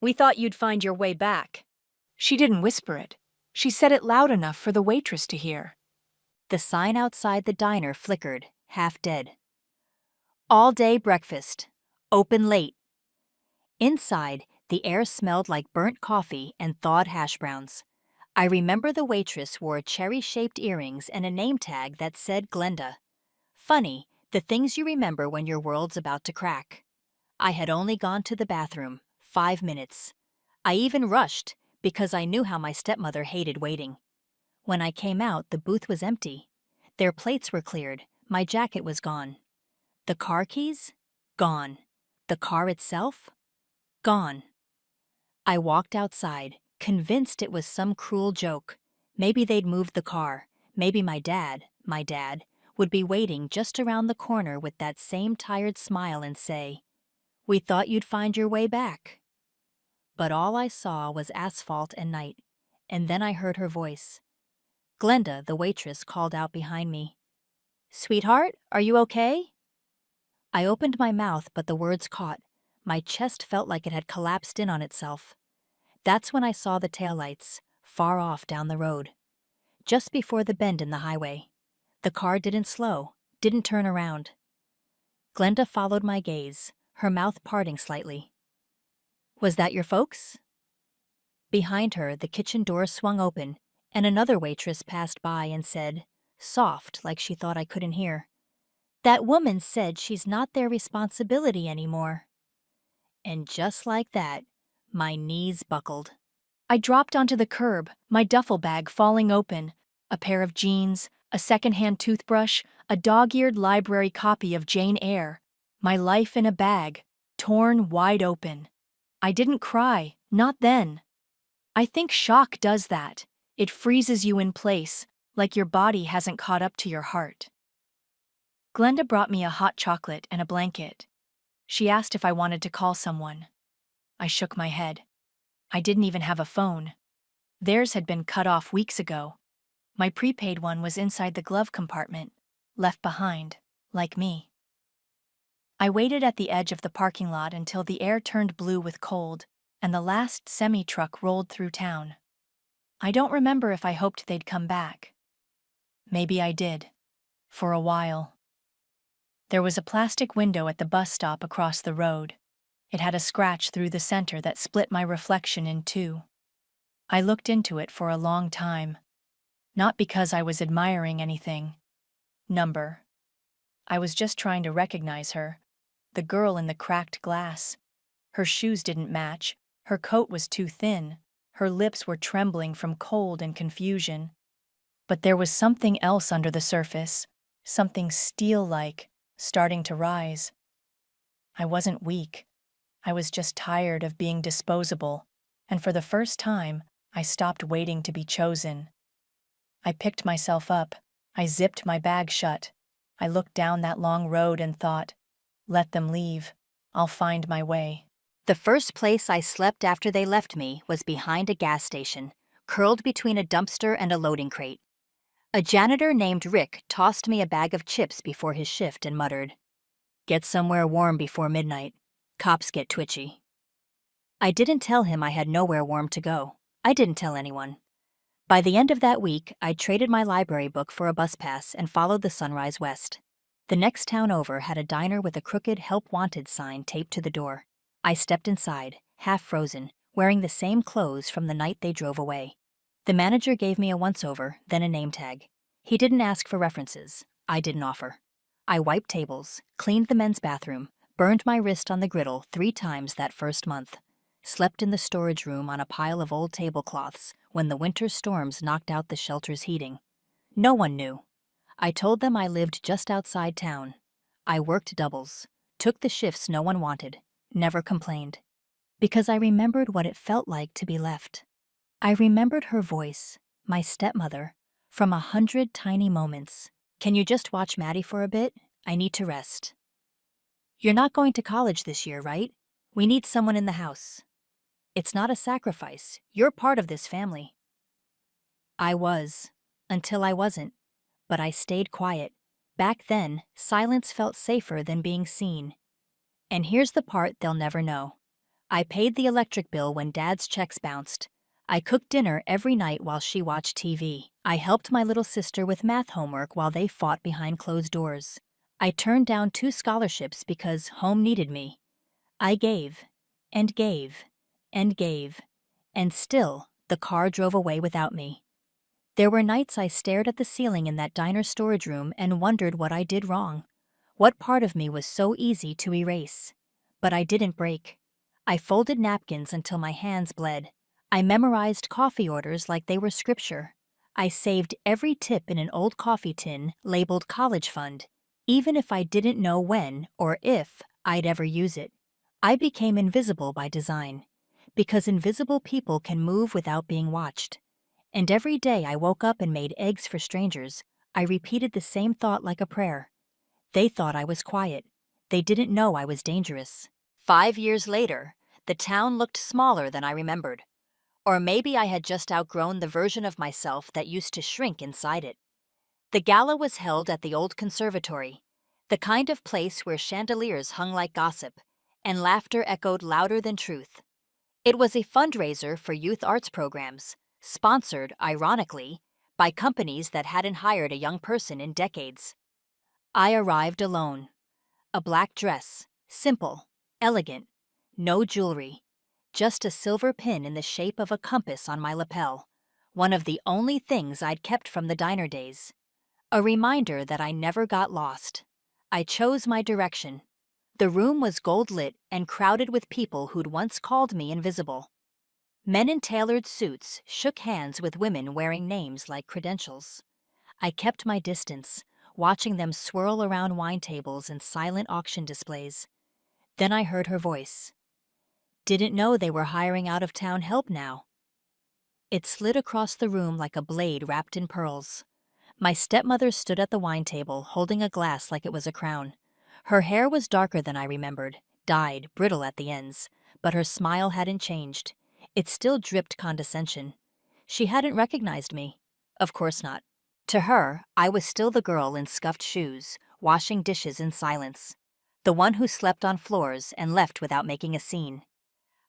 We thought you'd find your way back. She didn't whisper it. She said it loud enough for the waitress to hear. The sign outside the diner flickered, half dead. All day breakfast. Open late. Inside, the air smelled like burnt coffee and thawed hash browns. I remember the waitress wore cherry-shaped earrings and a name tag that said Glenda. Funny, the things you remember when your world's about to crack. I had only gone to the bathroom, 5 minutes. I even rushed because I knew how my stepmother hated waiting. When I came out, the booth was empty. Their plates were cleared. My jacket was gone. The car keys? Gone. The car itself? Gone. I walked outside, convinced it was some cruel joke. Maybe they'd moved the car. Maybe my dad, would be waiting just around the corner with that same tired smile and say, "We thought you'd find your way back." But all I saw was asphalt and night, and then I heard her voice. Glenda, the waitress, called out behind me. "Sweetheart, are you okay?" I opened my mouth, but the words caught. My chest felt like it had collapsed in on itself. That's when I saw the taillights, far off down the road. Just before the bend in the highway. The car didn't slow, didn't turn around. Glenda followed my gaze, her mouth parting slightly. "Was that your folks?" Behind her, the kitchen door swung open, and another waitress passed by and said, soft like she thought I couldn't hear, "That woman said she's not their responsibility anymore." And just like that, my knees buckled. I dropped onto the curb, my duffel bag falling open, a pair of jeans, a secondhand toothbrush, a dog-eared library copy of Jane Eyre, my life in a bag, torn wide open. I didn't cry, not then. I think shock does that. It freezes you in place, like your body hasn't caught up to your heart. Glenda brought me a hot chocolate and a blanket. She asked if I wanted to call someone. I shook my head. I didn't even have a phone. Theirs had been cut off weeks ago. My prepaid one was inside the glove compartment, left behind, like me. I waited at the edge of the parking lot until the air turned blue with cold, and the last semi-truck rolled through town. I don't remember if I hoped they'd come back. Maybe I did. For a while. There was a plastic window at the bus stop across the road. It had a scratch through the center that split my reflection in two. I looked into it for a long time. Not because I was admiring anything. Number. I was just trying to recognize her. The girl in the cracked glass. Her shoes didn't match. Her coat was too thin. Her lips were trembling from cold and confusion. But there was something else under the surface. Something steel-like, starting to rise. I wasn't weak. I was just tired of being disposable, and for the first time, I stopped waiting to be chosen. I picked myself up. I zipped my bag shut. I looked down that long road and thought, let them leave. I'll find my way. The first place I slept after they left me was behind a gas station, curled between a dumpster and a loading crate. A janitor named Rick tossed me a bag of chips before his shift and muttered, "Get somewhere warm before midnight. Cops get twitchy." I didn't tell him I had nowhere warm to go. I didn't tell anyone. By the end of that week, I traded my library book for a bus pass and followed the sunrise west. The next town over had a diner with a crooked "Help Wanted" sign taped to the door. I stepped inside, half frozen, wearing the same clothes from the night they drove away. The manager gave me a once-over, then a name tag. He didn't ask for references. I didn't offer. I wiped tables, cleaned the men's bathroom, burned my wrist on the griddle 3 times that first month, slept in the storage room on a pile of old tablecloths when the winter storms knocked out the shelter's heating. No one knew. I told them I lived just outside town. I worked doubles, took the shifts no one wanted, never complained. Because I remembered what it felt like to be left. I remembered her voice, my stepmother, from 100 tiny moments. "Can you just watch Maddie for a bit? I need to rest." "You're not going to college this year, right? We need someone in the house." "It's not a sacrifice. You're part of this family." I was, until I wasn't. But I stayed quiet. Back then, silence felt safer than being seen. And here's the part they'll never know. I paid the electric bill when Dad's checks bounced. I cooked dinner every night while she watched TV. I helped my little sister with math homework while they fought behind closed doors. I turned down 2 scholarships because home needed me. I gave, and gave, and gave, and still the car drove away without me. There were nights I stared at the ceiling in that diner storage room and wondered what I did wrong. What part of me was so easy to erase? But I didn't break. I folded napkins until my hands bled. I memorized coffee orders like they were scripture. I saved every tip in an old coffee tin labeled college fund, even if I didn't know when or if I'd ever use it. I became invisible by design, because invisible people can move without being watched. And every day I woke up and made eggs for strangers, I repeated the same thought like a prayer. They thought I was quiet. They didn't know I was dangerous. 5 years later, the town looked smaller than I remembered. Or maybe I had just outgrown the version of myself that used to shrink inside it. The gala was held at the old conservatory, the kind of place where chandeliers hung like gossip, and laughter echoed louder than truth. It was a fundraiser for youth arts programs, sponsored, ironically, by companies that hadn't hired a young person in decades. I arrived alone. A black dress, simple, elegant, no jewelry, just a silver pin in the shape of a compass on my lapel, one of the only things I'd kept from the diner days. A reminder that I never got lost. I chose my direction. The room was gold-lit and crowded with people who'd once called me invisible. Men in tailored suits shook hands with women wearing names like credentials. I kept my distance, watching them swirl around wine tables and silent auction displays. Then I heard her voice. Didn't know they were hiring out-of-town help now. It slid across the room like a blade wrapped in pearls. My stepmother stood at the wine table, holding a glass like it was a crown. Her hair was darker than I remembered, dyed, brittle at the ends, but her smile hadn't changed. It still dripped condescension. She hadn't recognized me. Of course not. To her, I was still the girl in scuffed shoes, washing dishes in silence. The one who slept on floors and left without making a scene.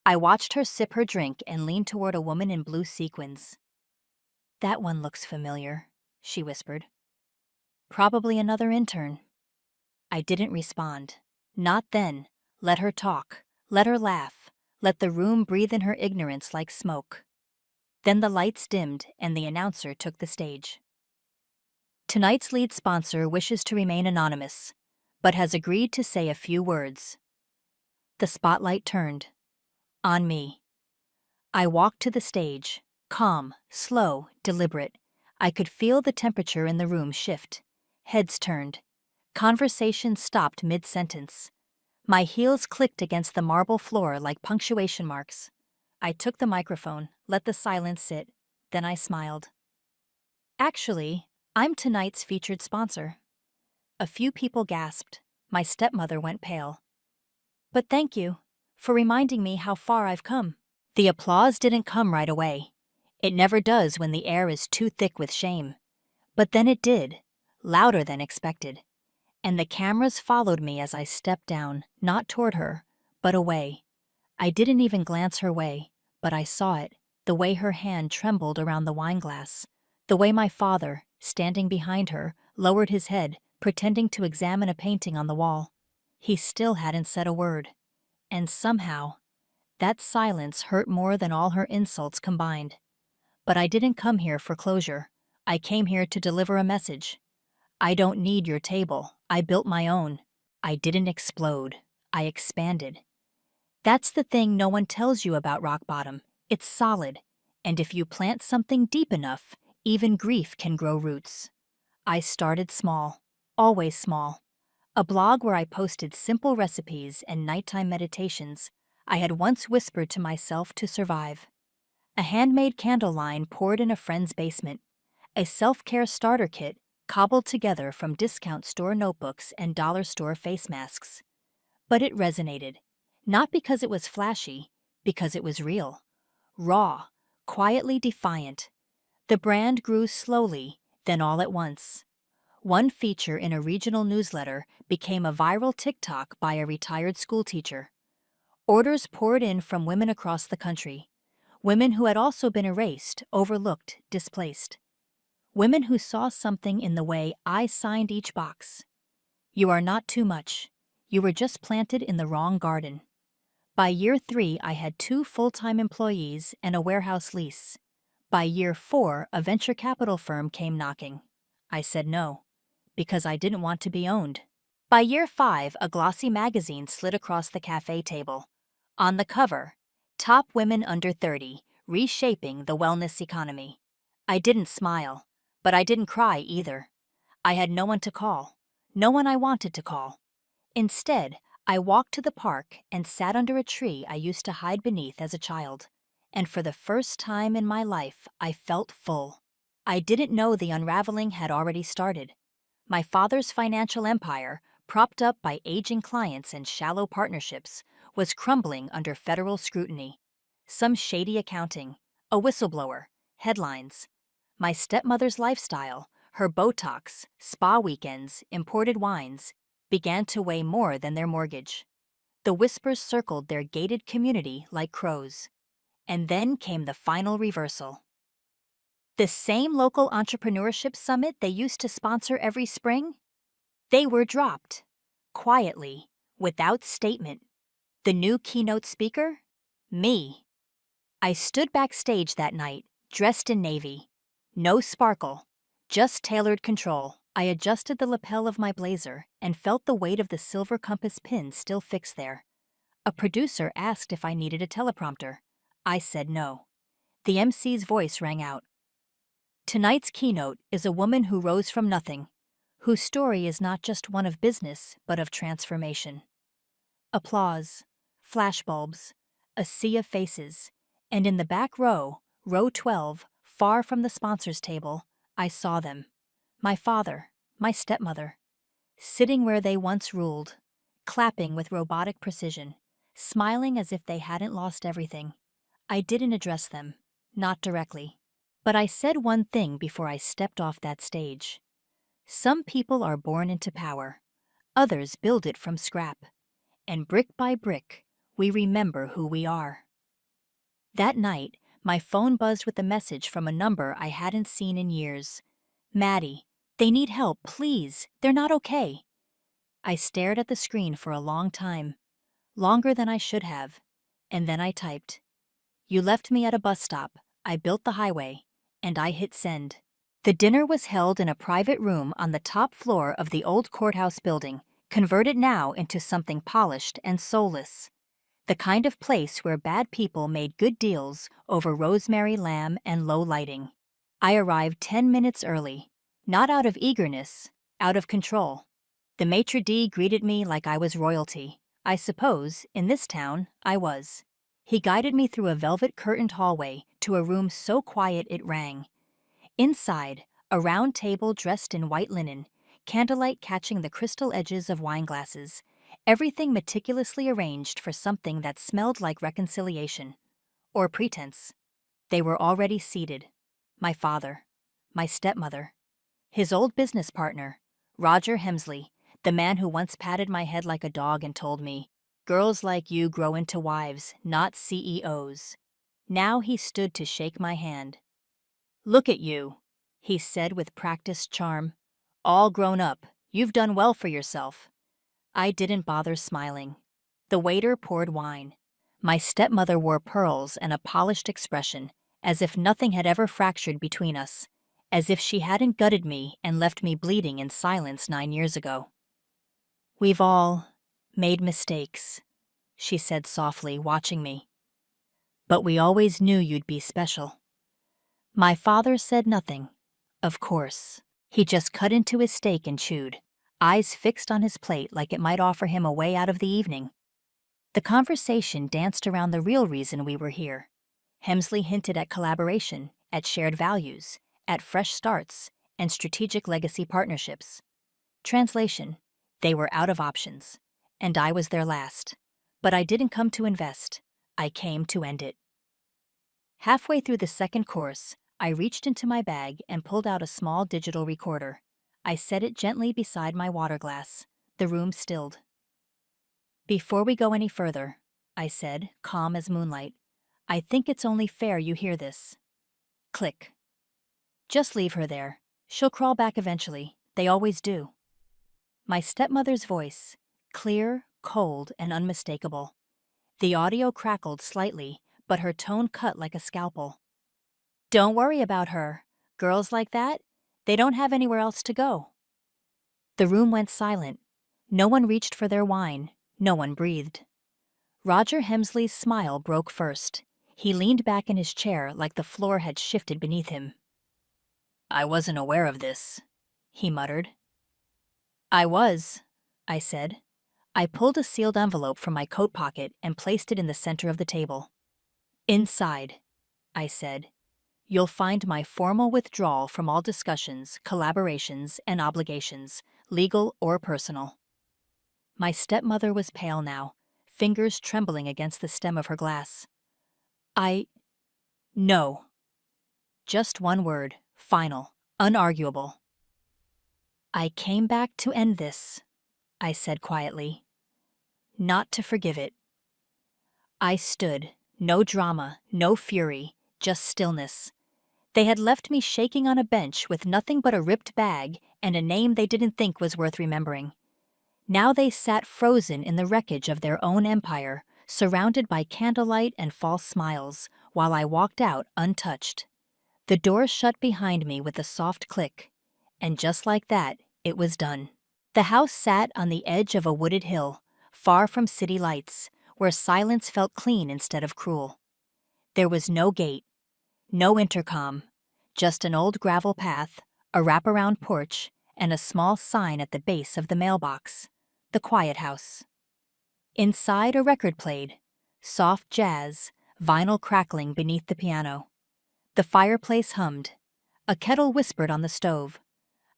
I watched her sip her drink and lean toward a woman in blue sequins. "That one looks familiar," she whispered. "Probably another intern." I didn't respond. Not then. Let her talk. Let her laugh. Let the room breathe in her ignorance like smoke. Then the lights dimmed and the announcer took the stage. Tonight's lead sponsor wishes to remain anonymous, but has agreed to say a few words. The spotlight turned. On me. I walked to the stage, calm, slow, deliberate. I could feel the temperature in the room shift. Heads turned. Conversation stopped mid-sentence. My heels clicked against the marble floor like punctuation marks. I took the microphone, let the silence sit, then I smiled. "Actually, I'm tonight's featured sponsor." A few people gasped. My stepmother went pale. "But thank you for reminding me how far I've come." The applause didn't come right away. It never does when the air is too thick with shame. But then it did, louder than expected. And the cameras followed me as I stepped down, not toward her, but away. I didn't even glance her way, but I saw it, the way her hand trembled around the wine glass, the way my father, standing behind her, lowered his head, pretending to examine a painting on the wall. He still hadn't said a word. And somehow, that silence hurt more than all her insults combined. But I didn't come here for closure. I came here to deliver a message. I don't need your table. I built my own. I didn't explode. I expanded. That's the thing no one tells you about rock bottom. It's solid. And if you plant something deep enough, even grief can grow roots. I started small. Always small. A blog where I posted simple recipes and nighttime meditations I had once whispered to myself to survive. A handmade candle line poured in a friend's basement. A self-care starter kit cobbled together from discount store notebooks and dollar store face masks. But it resonated, not because it was flashy, because it was real. Raw, quietly defiant. The brand grew slowly, then all at once. One feature in a regional newsletter became a viral TikTok by a retired schoolteacher. Orders poured in from women across the country. Women who had also been erased, overlooked, displaced. Women who saw something in the way I signed each box. You are not too much. You were just planted in the wrong garden. By year 3, I had 2 full-time employees and a warehouse lease. By year 4, a venture capital firm came knocking. I said no, because I didn't want to be owned. By year 5, a glossy magazine slid across the cafe table. On the cover, Top Women Under 30, Reshaping the Wellness Economy. I didn't smile, but I didn't cry either. I had no one to call, no one I wanted to call. Instead, I walked to the park and sat under a tree I used to hide beneath as a child. And for the first time in my life, I felt full. I didn't know the unraveling had already started. My father's financial empire, propped up by aging clients and shallow partnerships, was crumbling under federal scrutiny. Some shady accounting, a whistleblower, headlines. My stepmother's lifestyle, her Botox, spa weekends, imported wines, began to weigh more than their mortgage. The whispers circled their gated community like crows. And then came the final reversal. The same local entrepreneurship summit they used to sponsor every spring? They were dropped. Quietly, without statement. The new keynote speaker? Me. I stood backstage that night, dressed in navy. No sparkle, just tailored control. I adjusted the lapel of my blazer and felt the weight of the silver compass pin still fixed there. A producer asked if I needed a teleprompter. I said no. The MC's voice rang out. Tonight's keynote is a woman who rose from nothing, whose story is not just one of business, but of transformation. Applause, flashbulbs, a sea of faces, and in the back row, row 12, far from the sponsors' table, I saw them. My father, my stepmother, sitting where they once ruled, clapping with robotic precision, smiling as if they hadn't lost everything. I didn't address them, not directly. But I said one thing before I stepped off that stage. Some people are born into power. Others build it from scrap. And brick by brick, we remember who we are. That night, my phone buzzed with a message from a number I hadn't seen in years. Maddie, they need help, please. They're not okay. I stared at the screen for a long time. Longer than I should have. And then I typed. You left me at a bus stop. I built the highway. And I hit send. The dinner was held in a private room on the top floor of the old courthouse building, converted now into something polished and soulless. The kind of place where bad people made good deals over rosemary lamb and low lighting. I arrived 10 minutes early, not out of eagerness, out of control. The maitre d' greeted me like I was royalty. I suppose, in this town, I was. He guided me through a velvet-curtained hallway to a room so quiet it rang. Inside, a round table dressed in white linen, candlelight catching the crystal edges of wine glasses, everything meticulously arranged for something that smelled like reconciliation. Or pretense. They were already seated. My father, my stepmother, his old business partner, Roger Hemsley, the man who once patted my head like a dog and told me, "Girls like you grow into wives, not CEOs." Now he stood to shake my hand. "Look at you," he said with practiced charm. "All grown up, you've done well for yourself." I didn't bother smiling. The waiter poured wine. My stepmother wore pearls and a polished expression, as if nothing had ever fractured between us, as if she hadn't gutted me and left me bleeding in silence 9 years ago. "We've all made mistakes," she said softly, watching me. "But we always knew you'd be special." My father said nothing. Of course. He just cut into his steak and chewed, eyes fixed on his plate like it might offer him a way out of the evening. The conversation danced around the real reason we were here. Hemsley hinted at collaboration, at shared values, at fresh starts, and strategic legacy partnerships. Translation: they were out of options, and I was their last. But I didn't come to invest. I came to end it. Halfway through the second course, I reached into my bag and pulled out a small digital recorder. I set it gently beside my water glass. The room stilled. "Before we go any further, I said, calm as moonlight. I think it's only fair you hear this. Click. Just leave her there. She'll crawl back eventually. They always do. My stepmother's voice, clear, cold, and unmistakable. The audio crackled slightly, but her tone cut like a scalpel. Don't worry about her. Girls like that, they don't have anywhere else to go. The room went silent. No one reached for their wine. No one breathed. Roger Hemsley's smile broke first. He leaned back in his chair like the floor had shifted beneath him. I wasn't aware of this, he muttered. I was, I said. I pulled a sealed envelope from my coat pocket and placed it in the center of the table. Inside, I said, you'll find my formal withdrawal from all discussions, collaborations, and obligations, legal or personal. My stepmother was pale now, fingers trembling against the stem of her glass. No. Just one word, final, unarguable. I came back to end this, I said quietly. Not to forgive it. I stood, no drama, no fury, just stillness. They had left me shaking on a bench with nothing but a ripped bag and a name they didn't think was worth remembering. Now they sat frozen in the wreckage of their own empire, surrounded by candlelight and false smiles, while I walked out untouched. The door shut behind me with a soft click, and just like that, it was done. The house sat on the edge of a wooded hill, far from city lights, where silence felt clean instead of cruel. There was no gate, no intercom, just an old gravel path, a wraparound porch, and a small sign at the base of the mailbox, the quiet house. Inside, a record played, soft jazz, vinyl crackling beneath the piano. The fireplace hummed. A kettle whispered on the stove.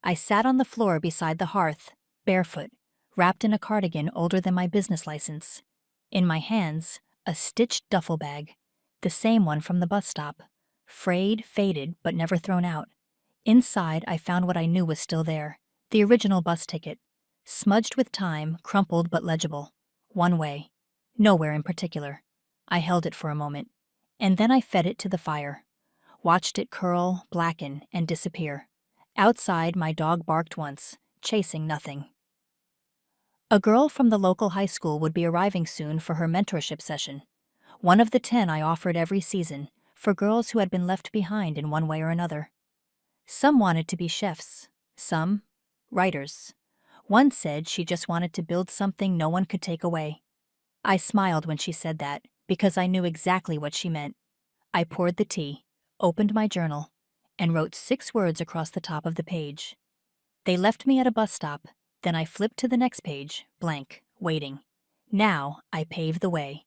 I sat on the floor beside the hearth, barefoot, wrapped in a cardigan older than my business license. In my hands, a stitched duffel bag, the same one from the bus stop, frayed, faded, but never thrown out. Inside, I found what I knew was still there, the original bus ticket, smudged with time, crumpled but legible. One way, nowhere in particular. I held it for a moment, and then I fed it to the fire, watched it curl, blacken, and disappear. Outside, my dog barked once, chasing nothing. A girl from the local high school would be arriving soon for her mentorship session, one of the 10 I offered every season for girls who had been left behind in one way or another. Some wanted to be chefs, some writers. One said she just wanted to build something no one could take away. I smiled when she said that because I knew exactly what she meant. I poured the tea, opened my journal, and wrote 6 words across the top of the page. They left me at a bus stop, then I flipped to the next page, blank, waiting. Now I paved the way.